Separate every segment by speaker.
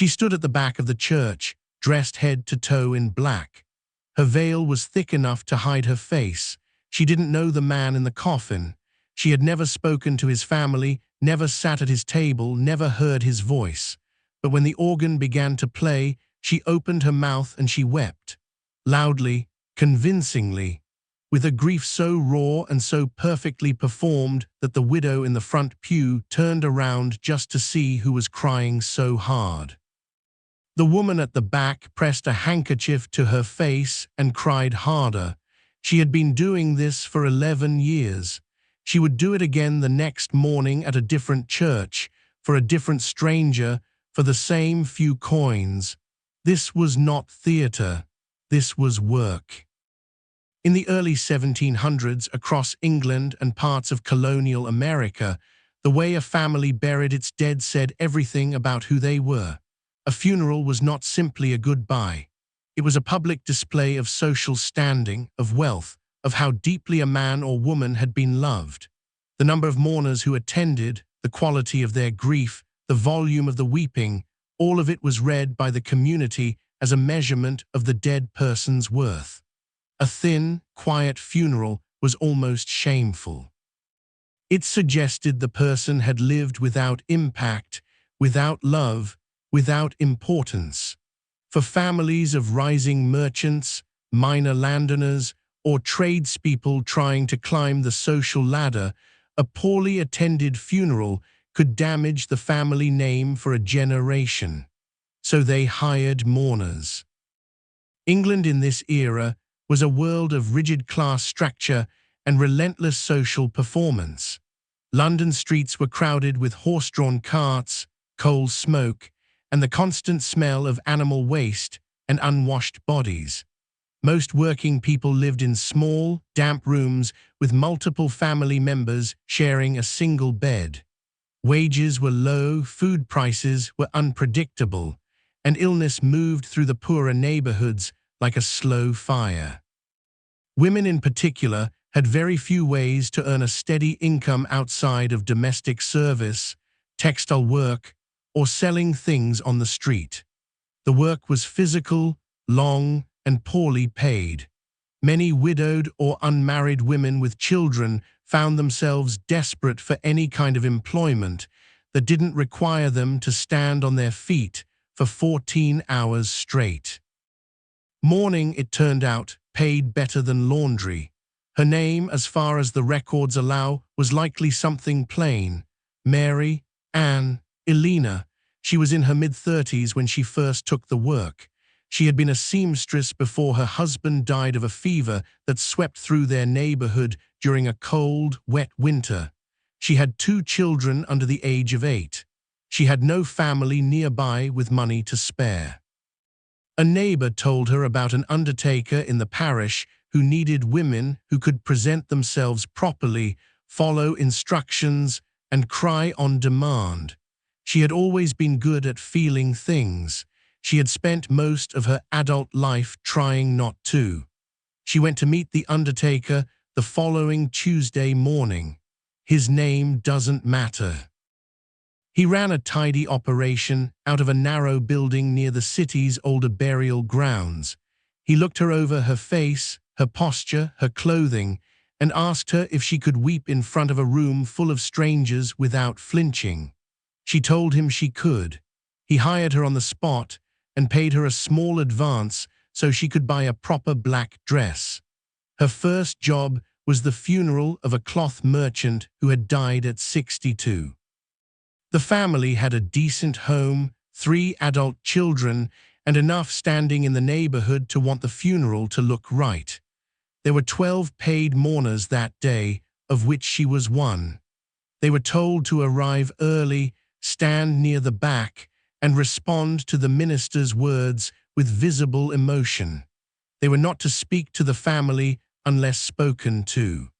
Speaker 1: She stood at the back of the church, dressed head to toe in black. Her veil was thick enough to hide her face. She didn't know the man in the coffin. She had never spoken to his family, never sat at his table, never heard his voice. But when the organ began to play, she opened her mouth and she wept. Loudly, convincingly, with a grief so raw and so perfectly performed that the widow in the front pew turned around just to see who was crying so hard. The woman at the back pressed a handkerchief to her face and cried harder. She had been doing this for 11 years. She would do it again the next morning at a different church, for a different stranger, for the same few coins. This was not theatre. This was work. In the early 1700s, across England and parts of colonial America, the way a family buried its dead said everything about who they were. A funeral was not simply a goodbye. It was a public display of social standing, of wealth, of how deeply a man or woman had been loved. The number of mourners who attended, the quality of their grief, the volume of the weeping, all of it was read by the community as a measurement of the dead person's worth. A thin, quiet funeral was almost shameful. It suggested the person had lived without impact, without love, without importance. For families of rising merchants, minor landowners, or tradespeople trying to climb the social ladder, a poorly attended funeral could damage the family name for a generation. So they hired mourners. England in this era was a world of rigid class structure and relentless social performance. London streets were crowded with horse-drawn carts, coal smoke, and the constant smell of animal waste and unwashed bodies. Most working people lived in small, damp rooms with multiple family members sharing a single bed. Wages were low, food prices were unpredictable, and illness moved through the poorer neighborhoods like a slow fire. Women in particular had very few ways to earn a steady income outside of domestic service, textile work, or selling things on the street. The work was physical, long, and poorly paid. Many widowed or unmarried women with children found themselves desperate for any kind of employment that didn't require them to stand on their feet for 14 hours straight. Mourning, it turned out, paid better than laundry. Her name, as far as the records allow, was likely something plain: Mary, Anne, Elena. She was in her mid-30s when she first took the work. She had been a seamstress before her husband died of a fever that swept through their neighborhood during a cold, wet winter. She had 2 children under the age of 8. She had no family nearby with money to spare. A neighbor told her about an undertaker in the parish who needed women who could present themselves properly, follow instructions, and cry on demand. She had always been good at feeling things. She had spent most of her adult life trying not to. She went to meet the undertaker the following Tuesday morning. His name doesn't matter. He ran a tidy operation out of a narrow building near the city's older burial grounds. He looked her over, her face, her posture, her clothing, and asked her if she could weep in front of a room full of strangers without flinching. She told him she could. He hired her on the spot and paid her a small advance so she could buy a proper black dress. Her first job was the funeral of a cloth merchant who had died at 62. The family had a decent home, 3 adult children, and enough standing in the neighborhood to want the funeral to look right. There were 12 paid mourners that day, of which she was one. They were told to arrive early, stand near the back, and respond to the minister's words with visible emotion. They were not to speak to the family unless spoken to.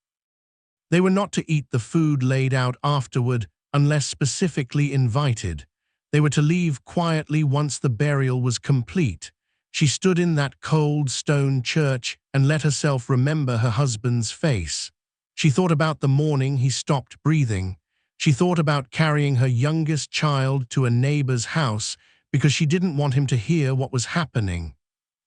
Speaker 1: They were not to eat the food laid out afterward unless specifically invited. They were to leave quietly once the burial was complete. She stood in that cold stone church and let herself remember her husband's face. She thought about the morning he stopped breathing. She thought about carrying her youngest child to a neighbor's house because she didn't want him to hear what was happening.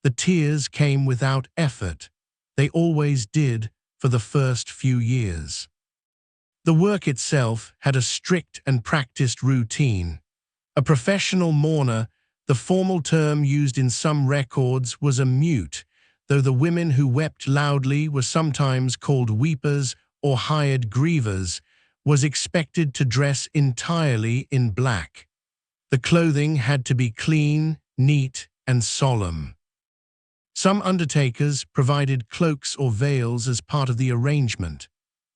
Speaker 1: The tears came without effort. They always did for the first few years. The work itself had a strict and practiced routine. A professional mourner, the formal term used in some records, was a mute, though the women who wept loudly were sometimes called weepers or hired grievers, was expected to dress entirely in black. The clothing had to be clean, neat, and solemn. Some undertakers provided cloaks or veils as part of the arrangement.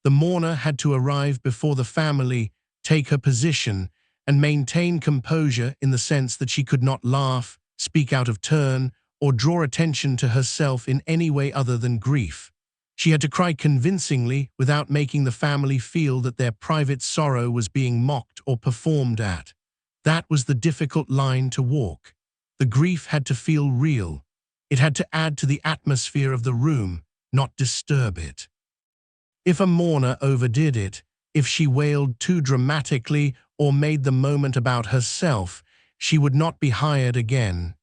Speaker 1: The mourner had to arrive before the family, take her position, and maintain composure in the sense that she could not laugh, speak out of turn, or draw attention to herself in any way other than grief. She had to cry convincingly without making the family feel that their private sorrow was being mocked or performed at. That was the difficult line to walk. The grief had to feel real. It had to add to the atmosphere of the room, not disturb it. If a mourner overdid it, if she wailed too dramatically or made the moment about herself, she would not be hired again.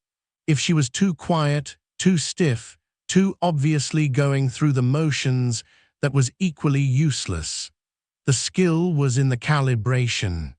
Speaker 1: If she was too quiet, too stiff, too obviously going through the motions, that was equally useless. The skill was in the calibration.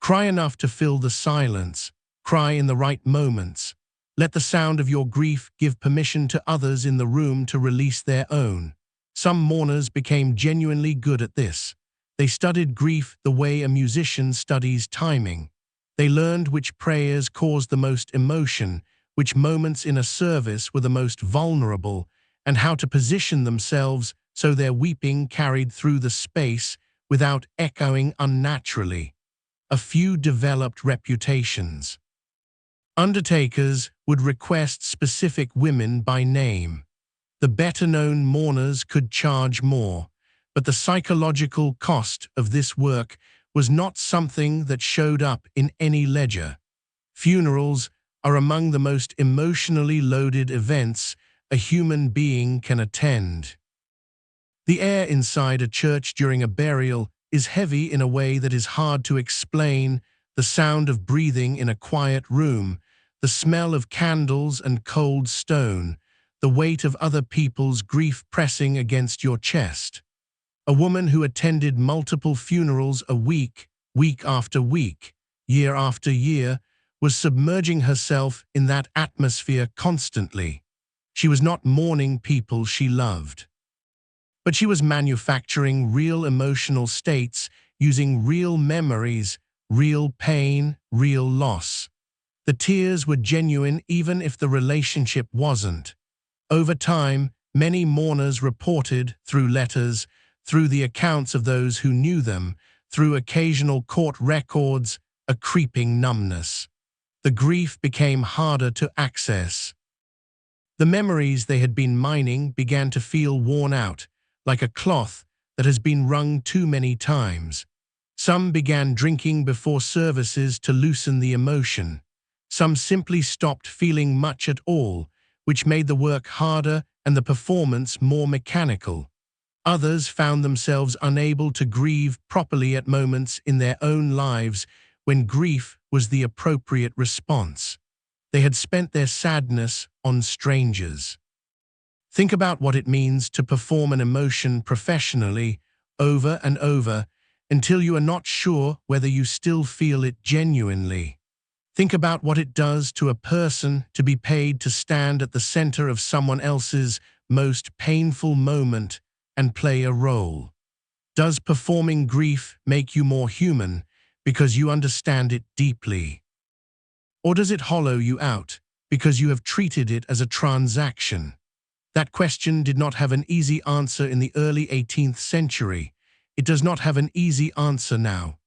Speaker 1: Cry enough to fill the silence. Cry in the right moments. Let the sound of your grief give permission to others in the room to release their own. Some mourners became genuinely good at this. They studied grief the way a musician studies timing. They learned which prayers caused the most emotion, which moments in a service were the most vulnerable, and how to position themselves so their weeping carried through the space without echoing unnaturally. A few developed reputations. Undertakers would request specific women by name. The better-known mourners could charge more, but the psychological cost of this work was not something that showed up in any ledger. Funerals are among the most emotionally loaded events a human being can attend. The air inside a church during a burial is heavy in a way that is hard to explain. The sound of breathing in a quiet room, the smell of candles and cold stone, the weight of other people's grief pressing against your chest. A woman who attended multiple funerals a week, week after week, year after year, was submerging herself in that atmosphere constantly. She was not mourning people she loved, but she was manufacturing real emotional states using real memories, real pain, real loss. The tears were genuine even if the relationship wasn't. Over time, many mourners reported, through letters, through the accounts of those who knew them, through occasional court records, a creeping numbness. The grief became harder to access. The memories they had been mining began to feel worn out, like a cloth that has been wrung too many times. Some began drinking before services to loosen the emotion. Some simply stopped feeling much at all, which made the work harder and the performance more mechanical. Others found themselves unable to grieve properly at moments in their own lives when grief was the appropriate response. They had spent their sadness on strangers. Think about what it means to perform an emotion professionally over and over until you are not sure whether you still feel it genuinely. Think about what it does to a person to be paid to stand at the center of someone else's most painful moment and play a role. Does performing grief make you more human because you understand it deeply? Or does it hollow you out because you have treated it as a transaction? That question did not have an easy answer in the early 18th century. It does not have an easy answer now.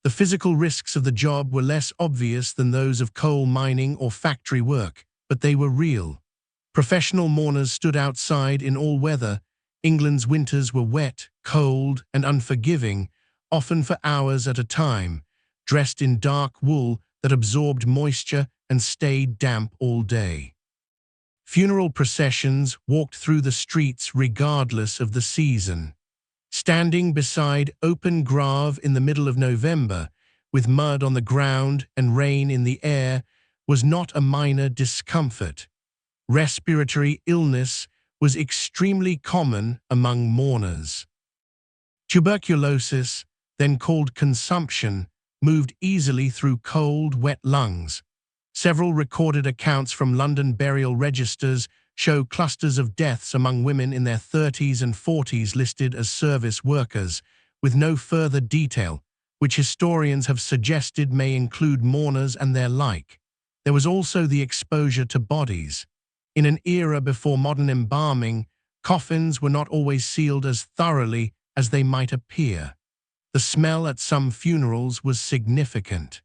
Speaker 1: The physical risks of the job were less obvious than those of coal mining or factory work, but they were real. Professional mourners stood outside in all weather. England's winters were wet, cold, and unforgiving, often for hours at a time, dressed in dark wool that absorbed moisture and stayed damp all day. Funeral processions walked through the streets regardless of the season. Standing beside open grave in the middle of November, with mud on the ground and rain in the air, was not a minor discomfort. Respiratory illness was extremely common among mourners. Tuberculosis, then called consumption, moved easily through cold, wet lungs. Several recorded accounts from London burial registers show clusters of deaths among women in their 30s and 40s listed as service workers, with no further detail, which historians have suggested may include mourners and their like. There was also the exposure to bodies. In an era before modern embalming, coffins were not always sealed as thoroughly as they might appear. The smell at some funerals was significant.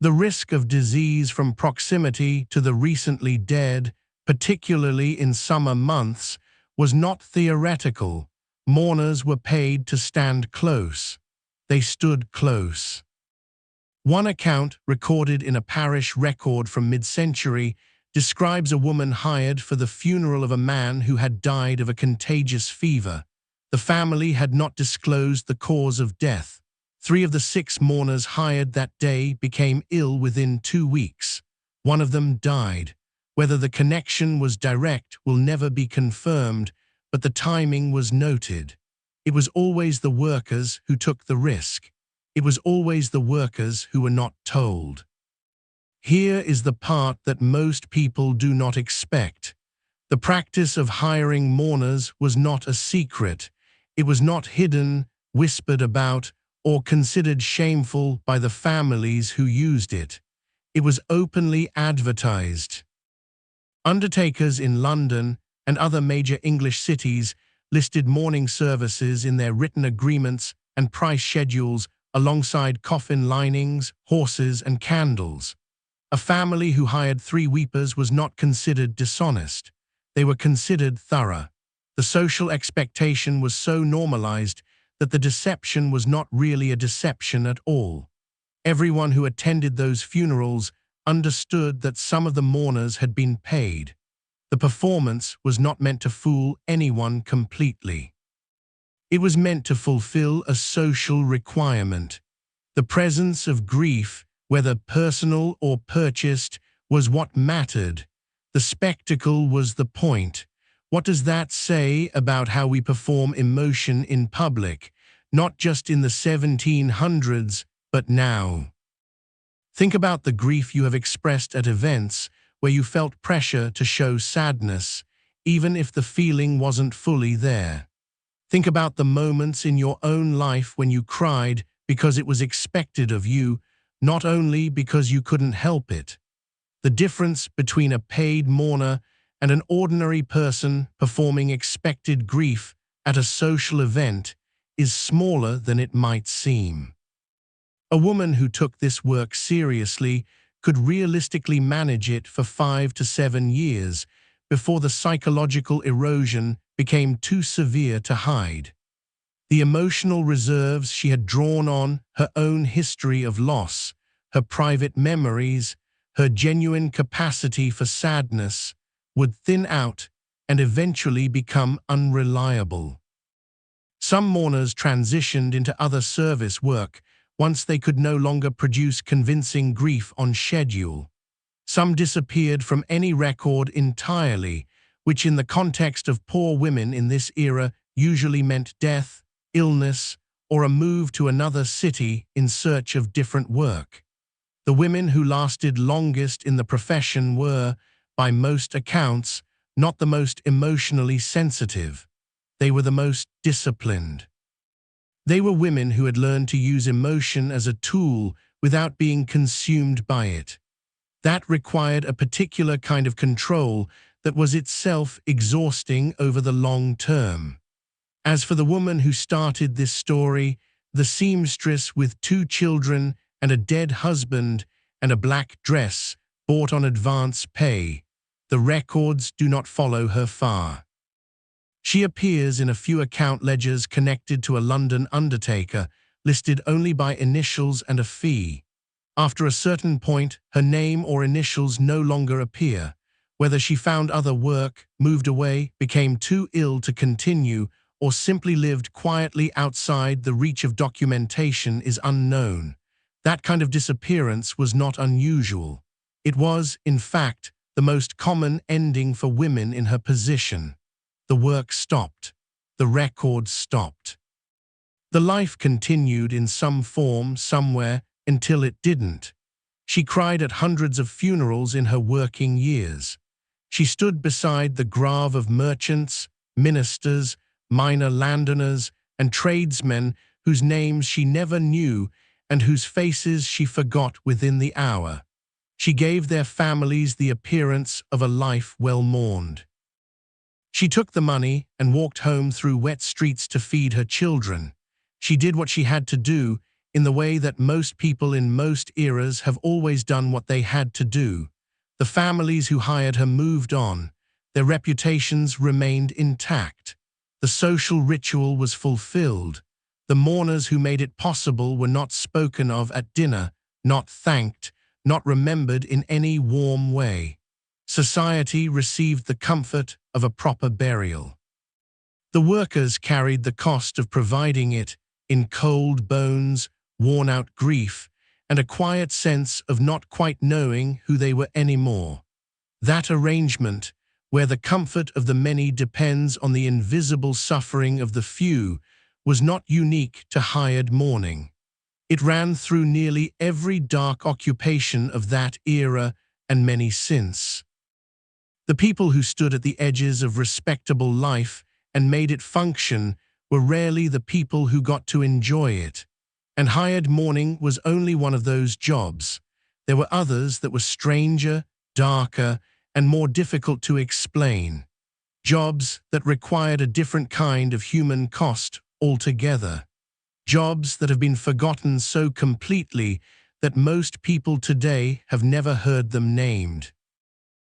Speaker 1: The risk of disease from proximity to the recently dead, particularly in summer months, was not theoretical. Mourners were paid to stand close. They stood close. One account, recorded in a parish record from mid-century, describes a woman hired for the funeral of a man who had died of a contagious fever. The family had not disclosed the cause of death. 3 of the 6 mourners hired that day became ill within 2 weeks. One of them died. Whether the connection was direct will never be confirmed, but the timing was noted. It was always the workers who took the risk. It was always the workers who were not told. Here is the part that most people do not expect. The practice of hiring mourners was not a secret. It was not hidden, whispered about, or considered shameful by the families who used it. It was openly advertised. Undertakers in London and other major English cities listed mourning services in their written agreements and price schedules alongside coffin linings, horses, and candles. A family who hired 3 weepers was not considered dishonest. They were considered thorough. The social expectation was so normalized that the deception was not really a deception at all. Everyone who attended those funerals understood that some of the mourners had been paid. The performance was not meant to fool anyone completely. It was meant to fulfill a social requirement. The presence of grief, whether personal or purchased, was what mattered. The spectacle was the point. What does that say about how we perform emotion in public, not just in the 1700s, but now? Think about the grief you have expressed at events where you felt pressure to show sadness, even if the feeling wasn't fully there. Think about the moments in your own life when you cried because it was expected of you, not only because you couldn't help it. The difference between a paid mourner and an ordinary person performing expected grief at a social event is smaller than it might seem. A woman who took this work seriously could realistically manage it for 5 to 7 years before the psychological erosion became too severe to hide. The emotional reserves she had drawn on, her own history of loss, her private memories, her genuine capacity for sadness, would thin out and eventually become unreliable. Some mourners transitioned into other service work once they could no longer produce convincing grief on schedule. Some disappeared from any record entirely, which in the context of poor women in this era usually meant death, illness, or a move to another city in search of different work. The women who lasted longest in the profession were, by most accounts, not the most emotionally sensitive. They were the most disciplined. They were women who had learned to use emotion as a tool without being consumed by it. That required a particular kind of control that was itself exhausting over the long term. As for the woman who started this story, the seamstress with 2 children and a dead husband and a black dress bought on advance pay, the records do not follow her far. She appears in a few account ledgers connected to a London undertaker, listed only by initials and a fee. After a certain point, her name or initials no longer appear. Whether she found other work, moved away, became too ill to continue, or simply lived quietly outside the reach of documentation is unknown. That kind of disappearance was not unusual. It was, in fact, the most common ending for women in her position. The work stopped. The records stopped. The life continued in some form somewhere until it didn't. She cried at hundreds of funerals in her working years. She stood beside the grave of merchants, ministers, minor landowners, and tradesmen whose names she never knew and whose faces she forgot within the hour. She gave their families the appearance of a life well mourned. She took the money and walked home through wet streets to feed her children. She did what she had to do in the way that most people in most eras have always done what they had to do. The families who hired her moved on. Their reputations remained intact. The social ritual was fulfilled. The mourners who made it possible were not spoken of at dinner, not thanked, not remembered in any warm way. Society received the comfort of a proper burial. The workers carried the cost of providing it in cold bones, worn-out grief, and a quiet sense of not quite knowing who they were anymore. That arrangement, where the comfort of the many depends on the invisible suffering of the few, was not unique to hired mourning. It ran through nearly every dark occupation of that era and many since. The people who stood at the edges of respectable life and made it function were rarely the people who got to enjoy it. And hired mourning was only one of those jobs. There were others that were stranger, darker, and more difficult to explain. Jobs that required a different kind of human cost altogether. Jobs that have been forgotten so completely that most people today have never heard them named.